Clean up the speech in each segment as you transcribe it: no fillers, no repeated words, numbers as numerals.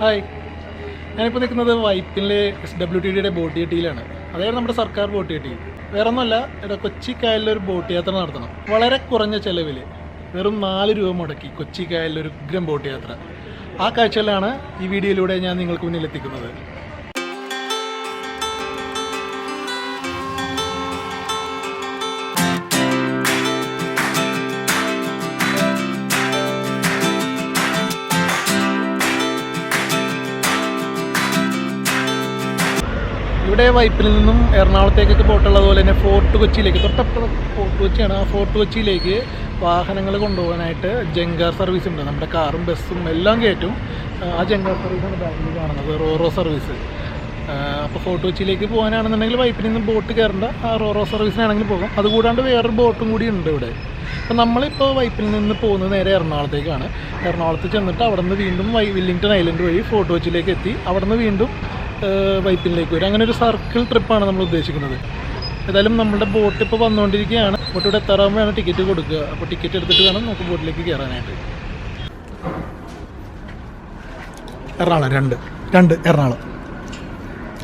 Hi, ഞാനിപ്പോൾ നിൽക്കുന്നത് വൈപ്പിലെ SWTDയുടെ boat ജെട്ടിയിലാണ്. അതായത് നമ്മുടെ സർക്കാർ ബോട്ട് ജെട്ടി. വേറെ ഒന്നുമല്ല, ഇവിടെ കൊച്ചി കായലിലൊരു ബോട്ട് യാത്ര നടത്തണം. വളരെ കുറഞ്ഞ ചിലവിൽ വെറും 4 രൂപ മുടക്കി കൊച്ചി കായലിലൊരു ഉഗ്രം ബോട്ട് യാത്ര. ആ കാഴ്ചകളാണ് ഈ വീഡിയോയിലൂടെ ഞാൻ നിങ്ങൾക്ക് മുന്നിൽ എത്തിക്കുന്നത്. ഇവിടെ വൈപ്പിൽ നിന്നും എറണാകുളത്തേക്കൊക്കെ ബോട്ടുള്ളതുപോലെ തന്നെ ഫോർട്ട് കൊച്ചിയിലേക്ക്, തൊട്ടപ്പുറം ഫോർട്ട് കൊച്ചിയാണ്. ആ ഫോർട്ട് കൊച്ചിയിലേക്ക് വാഹനങ്ങൾ കൊണ്ടുപോകാനായിട്ട് ജങ്കാർ സർവീസ് ഉണ്ട്. നമ്മുടെ കാറും ബസ്സും എല്ലാം കയറ്റും. ആ ജങ്കാർ സർവീസാണ് ബാക്കിൽ കാണുന്നത്, റോറോ സർവീസ്. അപ്പോൾ ഫോർട്ട് കൊച്ചിയിലേക്ക് പോകാനാണെന്നുണ്ടെങ്കിൽ വൈപ്പിൽ നിന്ന് ബോട്ട് കയറേണ്ട, ആ റോറോ സർവീസിനാണെങ്കിൽ പോകാം. അതുകൂടാണ്ട് വേറൊരു ബോട്ടും കൂടി ഉണ്ട് ഇവിടെ. അപ്പോൾ നമ്മളിപ്പോൾ വൈപ്പിൽ നിന്ന് പോകുന്നത് നേരെ എറണാകുളത്തേക്കാണ്. എറണാകുളത്ത് ചെന്നിട്ട് അവിടെ നിന്ന് വീണ്ടും വില്ലിംഗ്ടൺ ഐലൻഡ് വഴി ഫോർട്ട് കൊച്ചിയിലേക്ക് എത്തി അവിടെ നിന്ന് വീണ്ടും വൈപ്പിലേക്ക് വരും. അങ്ങനെ ഒരു സർക്കിൾ ട്രിപ്പാണ് നമ്മൾ ഉദ്ദേശിക്കുന്നത്. ഏതായാലും നമ്മുടെ ബോട്ട് ഇപ്പോൾ വന്നുകൊണ്ടിരിക്കുകയാണ്. ബോട്ട് ഇവിടെ എത്താറാകുമ്പോഴാണ് ടിക്കറ്റ് കൊടുക്കുക. അപ്പോൾ ടിക്കറ്റ് എടുത്തിട്ട് വേണം നമുക്ക് ബോട്ടിലേക്ക് കയറാനായിട്ട്. എറണാകുളം 2 എറണാകുളം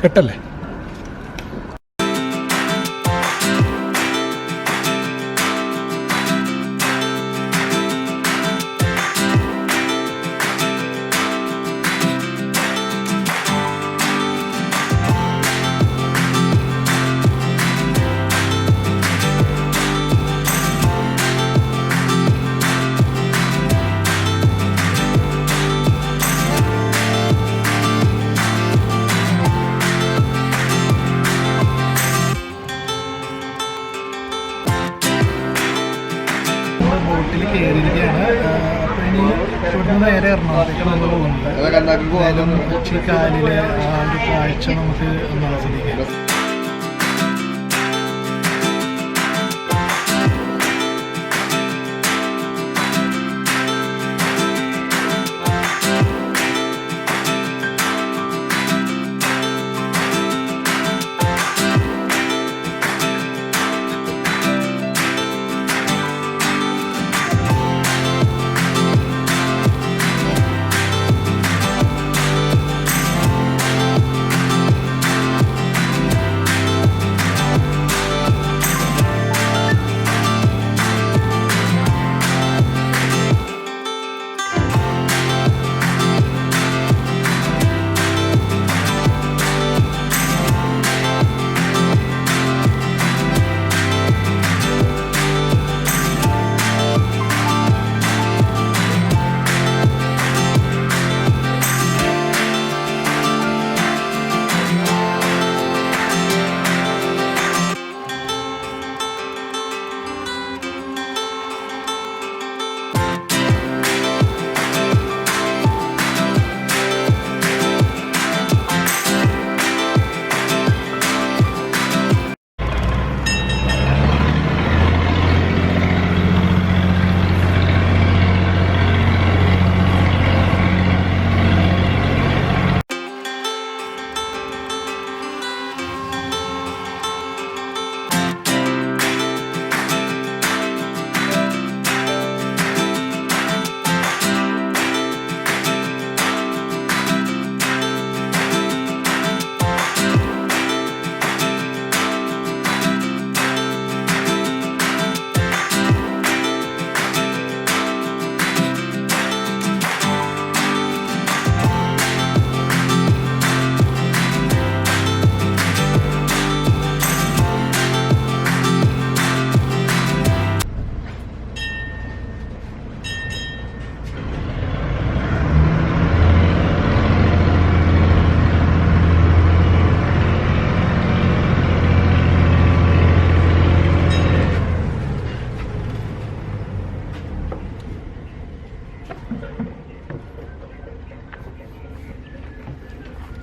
8 അല്ലേ? ബോട്ടിൽ കയറിയിരിക്കുകയാണ്. അപ്പോൾ ഇനി ഇവിടുന്ന് നേരെ എറണാകുളത്തേക്ക് നമ്മൾ പോകുന്നത്. എന്തായാലും കൊച്ചി കായലിലെ ആ ഒരു കാഴ്ച നമുക്ക് ഒന്ന് ആസ്വദിക്കാം.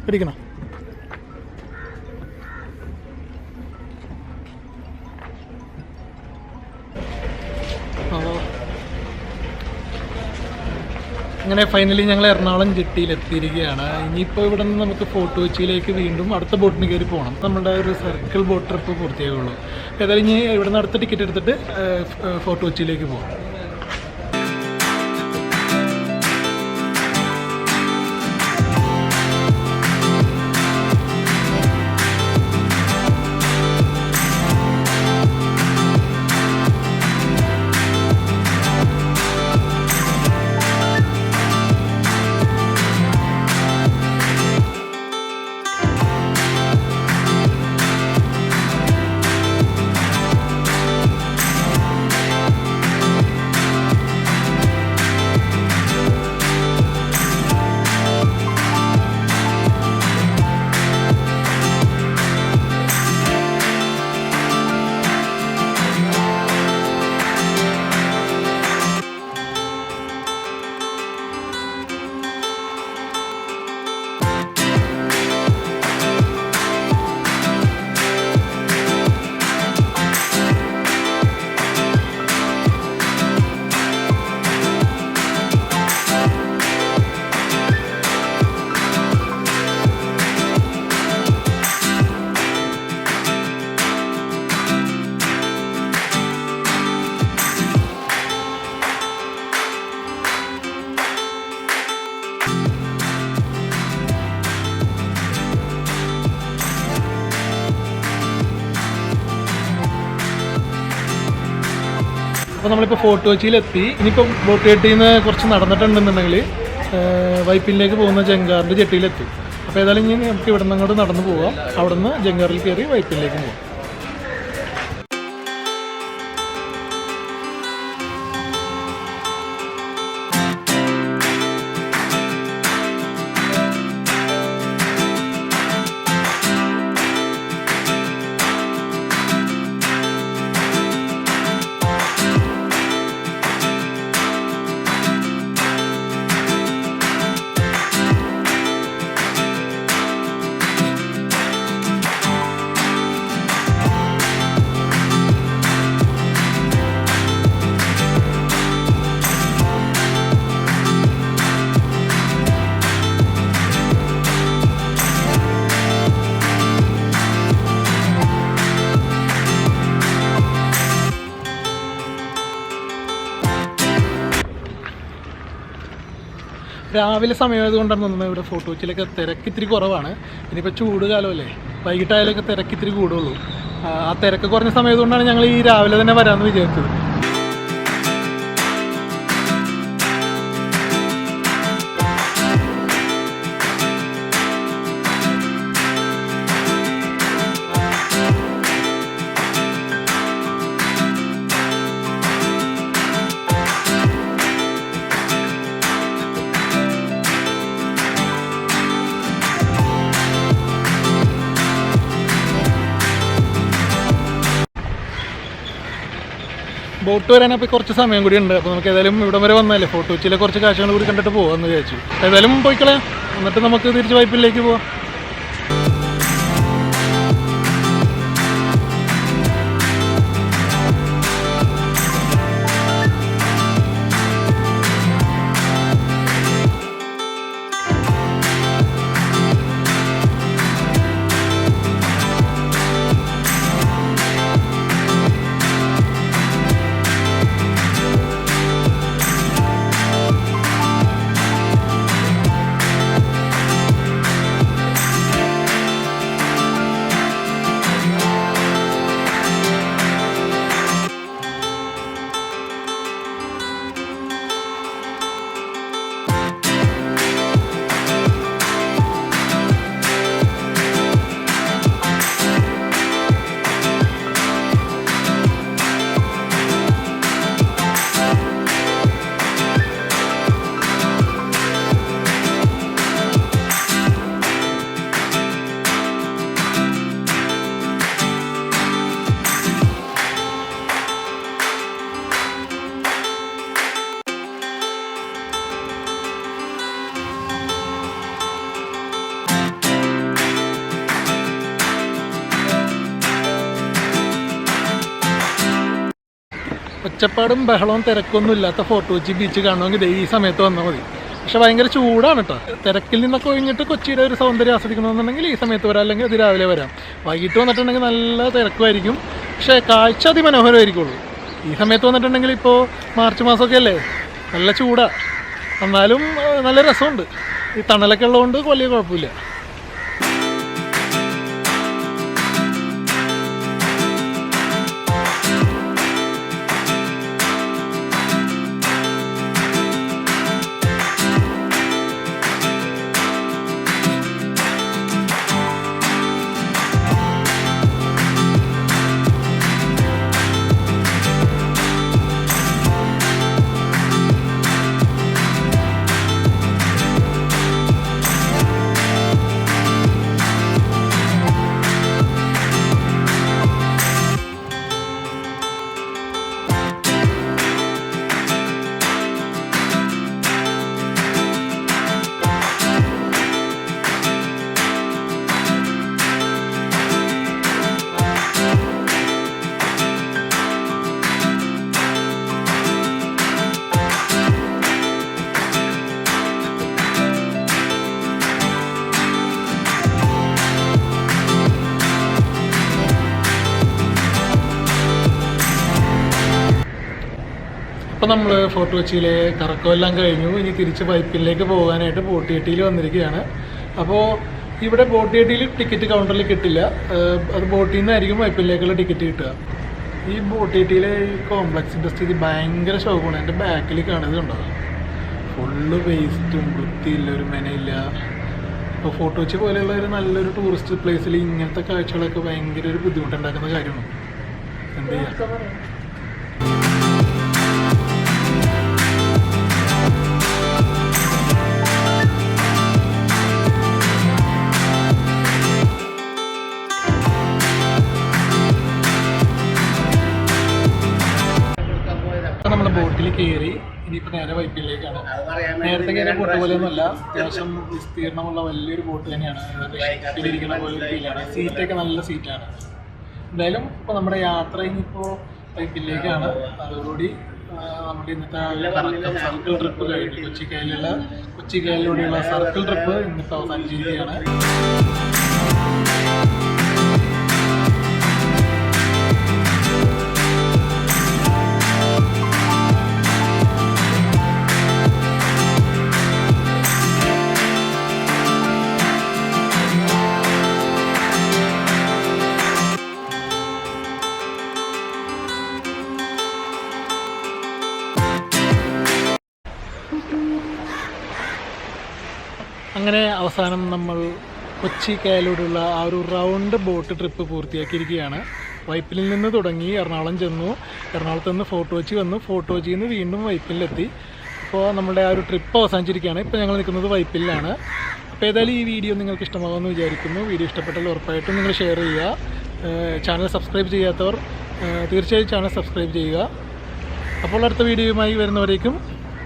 പിടിക്കണം. അങ്ങനെ ഫൈനലി ഞങ്ങൾ എറണാകുളം ജെട്ടിയിലെത്തിയിരിക്കുകയാണ്. ഇനിയിപ്പോൾ ഇവിടെ നിന്ന് നമുക്ക് ഫോർട്ട് കൊച്ചിയിലേക്ക് വീണ്ടും അടുത്ത ബോട്ടിന് കയറി പോകണം. നമ്മുടെ ഒരു സർക്കിൾ ബോട്ട് ട്രിപ്പ് പൂർത്തിയാകുള്ളൂ. ഏതായാലും ഇനി ഇവിടെ നിന്ന് അടുത്ത ടിക്കറ്റ് എടുത്തിട്ട് ഫോർട്ട് കൊച്ചിയിലേക്ക് പോകാം. അപ്പോൾ നമ്മളിപ്പോൾ ഫോർട്ട് കൊച്ചിയിലെത്തി. ഇനിയിപ്പോൾ ബോട്ട് ജെട്ടിയിൽ നിന്ന് കുറച്ച് നടന്നിട്ടുണ്ടെന്നുണ്ടെങ്കിൽ വൈപ്പിനിലേക്ക് പോകുന്ന ജങ്കാറിൻ്റെ ജെട്ടിയിലെത്തും. അപ്പോൾ ഏതായാലും ഇനി നമുക്ക് ഇവിടെ നിന്ന് അങ്ങോട്ട് നടന്നു പോകാം. അവിടെ നിന്ന് ജങ്കാറിൽ കയറി വൈപ്പിനിലേക്ക് പോകാം. രാവിലെ സമയമായത് കൊണ്ടാണ് തോന്നുന്നത് ഇവിടെ ഫോർട്ട് കൊച്ചിയിലൊക്കെ തിരക്ക് ഇത്തിരി കുറവാണ്. ഇനിയിപ്പോൾ ചൂട് കാലമല്ലേ, വൈകിട്ടായാലൊക്കെ തിരക്ക് ഇത്തിരി കൂടുള്ളൂ. ആ തിരക്ക് കുറഞ്ഞ സമയത്ത് കൊണ്ടാണ് ഞങ്ങൾ ഈ രാവിലെ തന്നെ വരാമെന്ന് വിചാരിച്ചത്. ബോട്ട് വരാനപ്പോൾ കുറച്ച് സമയം കൂടി ഉണ്ട്. അപ്പോൾ നമുക്ക് ഏതായാലും ഇവിടം വരെ വന്നല്ലേ, ഫോർട്ട് കൊച്ചിയിലെ കുറച്ച് കാഴ്ചകൾ കൂടി കണ്ടിട്ട് പോകാമെന്ന് വിചാരിച്ചു. ഏതായാലും പോയിക്കളയാം, എന്നിട്ട് നമുക്ക് തിരിച്ച് വൈപ്പിനിലേക്ക് പോവാം. ഒച്ചപ്പാടും ബഹളവും തിരക്കൊന്നും ഇല്ലാത്ത ഫോർട്ട് കൊച്ചി ബീച്ച് കാണണമെങ്കിൽ ഈ സമയത്ത് വന്നാൽ മതി. പക്ഷെ ഭയങ്കര ചൂടാണ് കേട്ടോ. തിരക്കിൽ നിന്നൊക്കെ ഒഴിഞ്ഞിട്ട് കൊച്ചിയുടെ ഒരു സൗന്ദര്യം ആസ്വദിക്കണമെന്നുണ്ടെങ്കിൽ ഈ സമയത്ത് വരാം, അല്ലെങ്കിൽ അതിരാവിലെ വരാം. വൈകിട്ട് വന്നിട്ടുണ്ടെങ്കിൽ നല്ല തിരക്കുമായിരിക്കും, പക്ഷേ കാഴ്ച അതിമനോഹരമായിരിക്കുള്ളൂ. ഈ സമയത്ത് വന്നിട്ടുണ്ടെങ്കിൽ ഇപ്പോൾ മാർച്ച് മാസമൊക്കെ അല്ലേ, നല്ല ചൂടാണ്. എന്നാലും നല്ല രസമുണ്ട്. ഈ തണലൊക്കെ ഉള്ളതുകൊണ്ട് വലിയ കുഴപ്പമില്ല. അപ്പോൾ നമ്മൾ ഫോർട്ട് കൊച്ചിയിലെ കറക്കമെല്ലാം കഴിഞ്ഞു. ഇനി തിരിച്ച് വൈപ്പിനിലേക്ക് പോകാനായിട്ട് ബോട്ട് ജെട്ടിയിൽ വന്നിരിക്കുകയാണ്. അപ്പോൾ ഇവിടെ ബോട്ട് ജെട്ടിയിൽ ടിക്കറ്റ് കൗണ്ടറിൽ കിട്ടില്ല, അത് ബോട്ടിൽ നിന്നായിരിക്കും വൈപ്പിനിലേക്കുള്ള ടിക്കറ്റ് കിട്ടുക. ഈ ബോട്ടിയിലെ ഈ കോംപ്ലക്സിൻ്റെ സ്ഥിതി ഭയങ്കര ശോകമാണ്. എൻ്റെ ബാക്കിൽ കാണുന്നത് കണ്ടോ, ഫുള്ള് വേസ്റ്റും വൃത്തിയില്ല, ഒരു മെനയില്ല. ഇപ്പോൾ ഫോർട്ട് കൊച്ചി പോലെയുള്ള ഒരു നല്ലൊരു ടൂറിസ്റ്റ് പ്ലേസിൽ ഇങ്ങനത്തെ കാഴ്ചകളൊക്കെ ഭയങ്കര ഒരു ബുദ്ധിമുട്ടുണ്ടാക്കുന്ന കാര്യമാണ്. എന്ത് ചെയ്യാം? നമ്മൾ ബോട്ടിൽ കയറി ഇനിയിപ്പോൾ നേരെ വൈപ്പിലേക്കാണ്. നേരത്തെ കയറിയ ബോട്ട് പോലെയൊന്നുമല്ല, അത്യാവശ്യം വിസ്തീർണമുള്ള വലിയൊരു ബോട്ട് തന്നെയാണ്. ഷിപ്പിലിരിക്കുന്ന പോലെ ഒരു ഫീലാണ്. സീറ്റൊക്കെ നല്ല സീറ്റാണ്. എന്തായാലും ഇപ്പോൾ നമ്മുടെ യാത്ര ഇനിയിപ്പോൾ വൈപ്പിലേക്കാണ്. അതോടുകൂടി നമ്മുടെ ഇന്നത്തെ സർക്കിൾ ട്രിപ്പ് കഴിഞ്ഞു. കൊച്ചി കായലിലൂടെയുള്ള സർക്കിൾ ട്രിപ്പ് ഇന്നിപ്പോൾ അവസാനിച്ചിരിക്കുകയാണ്. അങ്ങനെ അവസാനം നമ്മൾ കൊച്ചി കായലിലൂടെയുള്ള ആ ഒരു റൗണ്ട് ബോട്ട് ട്രിപ്പ് പൂർത്തിയാക്കിയിരിക്കുകയാണ്. വൈപ്പിലിൽ നിന്ന് തുടങ്ങി എറണാകുളം ചെന്നു, എറണാകുളത്ത് നിന്ന് ഫോർട്ട് കൊച്ചി വന്നു, ഫോർട്ട് കൊച്ചിയിൽ നിന്ന് വീണ്ടും വൈപ്പിലെത്തി. അപ്പോൾ നമ്മുടെ ആ ഒരു ട്രിപ്പ് അവസാനിച്ചിരിക്കുകയാണ്. ഇപ്പോൾ ഞങ്ങൾ നിൽക്കുന്നത് വൈപ്പിലാണ്. അപ്പോൾ ഏതായാലും ഈ വീഡിയോ നിങ്ങൾക്ക് ഇഷ്ടമാകുമെന്ന് വിചാരിക്കുന്നു. വീഡിയോ ഇഷ്ടപ്പെട്ടാൽ ഉറപ്പായിട്ടും നിങ്ങൾ ഷെയർ ചെയ്യുക. ചാനൽ സബ്സ്ക്രൈബ് ചെയ്യാത്തവർ തീർച്ചയായും ചാനൽ സബ്സ്ക്രൈബ് ചെയ്യുക. അപ്പോൾ അടുത്ത വീഡിയോയുമായി വരുന്നവരേക്കും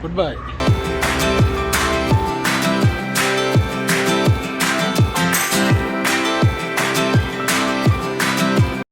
ഗുഡ് ബൈ.